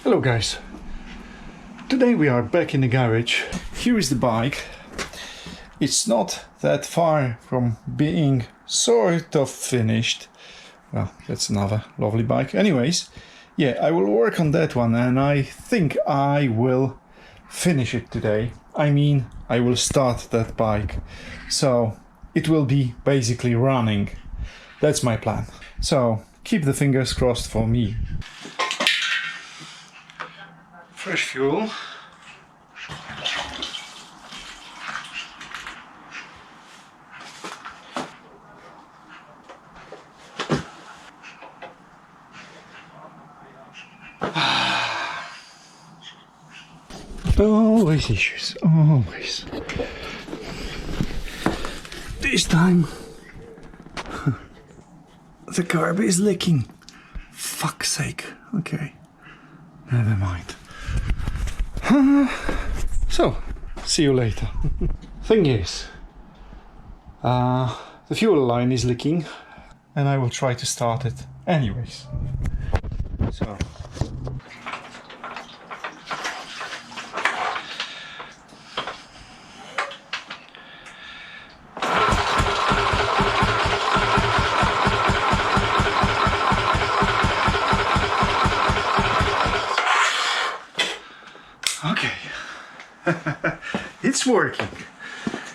Hello guys, today we are back in the garage. Here is the bike. It's not that far from being sort of finished. Well, that's another lovely bike. Anyways, yeah, I will work on that one and I think I will finish it today. I mean, I will start that bike. So it will be basically running. That's my plan. So keep the fingers crossed for me. Fresh fuel. Always issues, always. This time the carb is leaking. Fuck's sake. Okay, never mind. So, see you later. Thing is, the fuel line is leaking and I will try to start it anyways. So. Okay.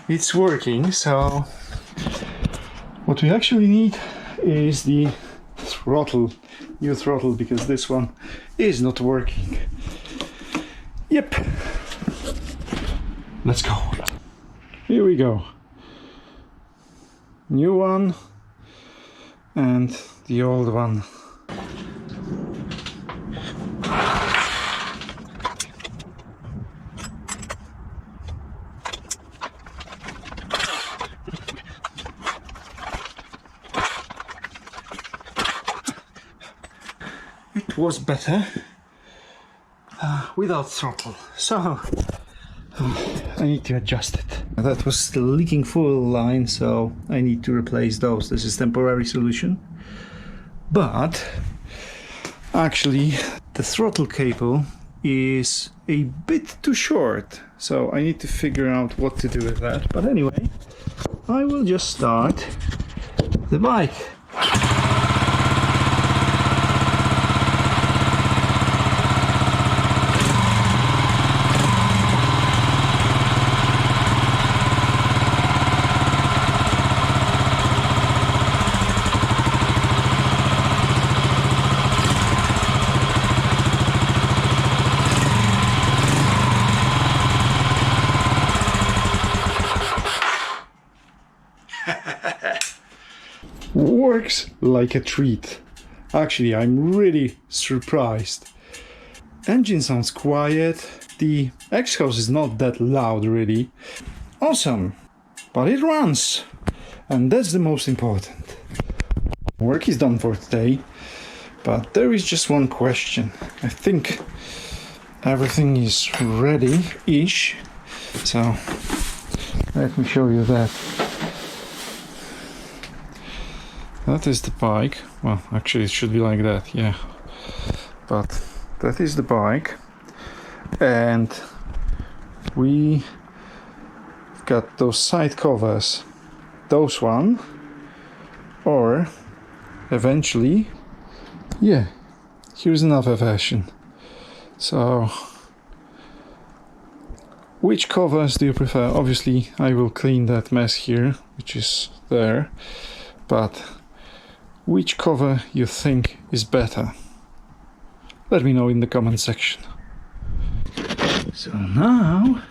It's working. So what we actually need is the throttle, new throttle, because this one is not working. Yep, let's go. Here we go, new one and the old one. It was better without throttle, so I need to adjust it. That was still leaking fuel line, so I need to replace those. This is temporary solution, but actually the throttle cable is a bit too short, so I need to figure out what to do with that. But anyway, I will just start the bike. Works like a treat. Actually, I'm really surprised. Engine sounds quiet. The exhaust is not that loud really. Awesome. But it runs. And that's the most important. Work is done for today. But there is just one question. I think everything is ready-ish. So let me show you that. That is the bike. Well, actually it should be like that, yeah. But that is the bike. And we got those side covers. Those one. Or eventually, yeah, here's another version. So which covers do you prefer? Obviously I will clean that mess here, which is there. But which cover you think is better? Let me know in the comment section. So now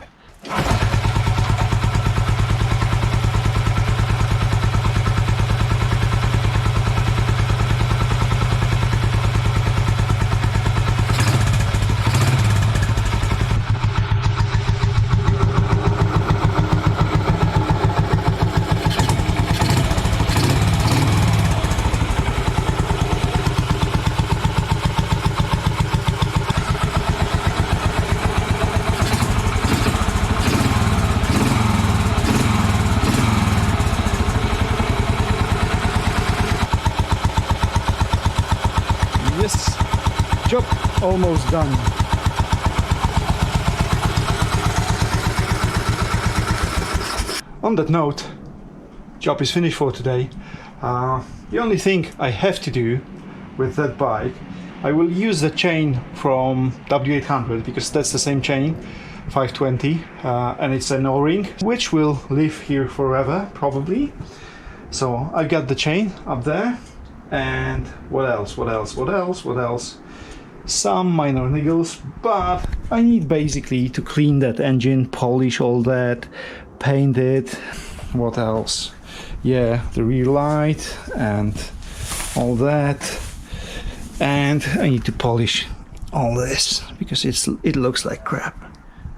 almost done. On that note, job is finished for today. The only thing I have to do with that bike, I will use the chain from W800 because that's the same chain, 520, and it's an O-ring which will live here forever probably. So I got the chain up there, and what else? Some minor niggles, but I need basically to clean that engine, polish all that, paint it. What else? Yeah, the rear light and all that, and I need to polish all this because it looks like crap,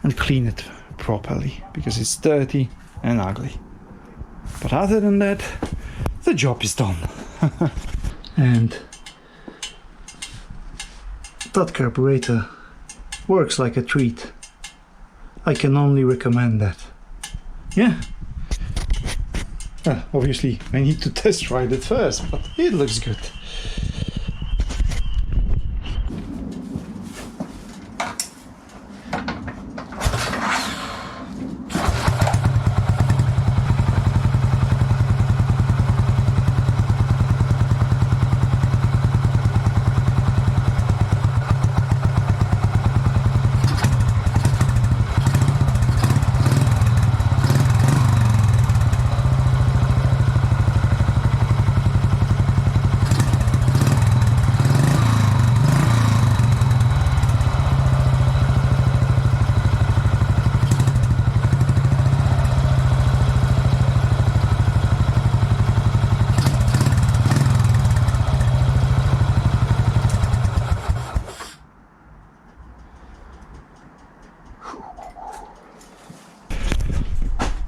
and clean it properly because it's dirty and ugly. But other than that, the job is done. And that carburetor works like a treat. I can only recommend that. Yeah. Obviously I need to test ride it first, but it looks good.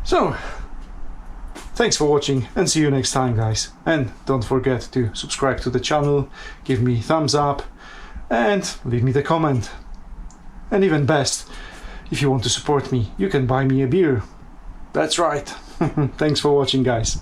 So, thanks for watching and see you next time, guys. And don't forget to subscribe to the channel, give me thumbs up and leave me the comment. And even best, if you want to support me, you can buy me a beer. That's right. Thanks for watching, guys.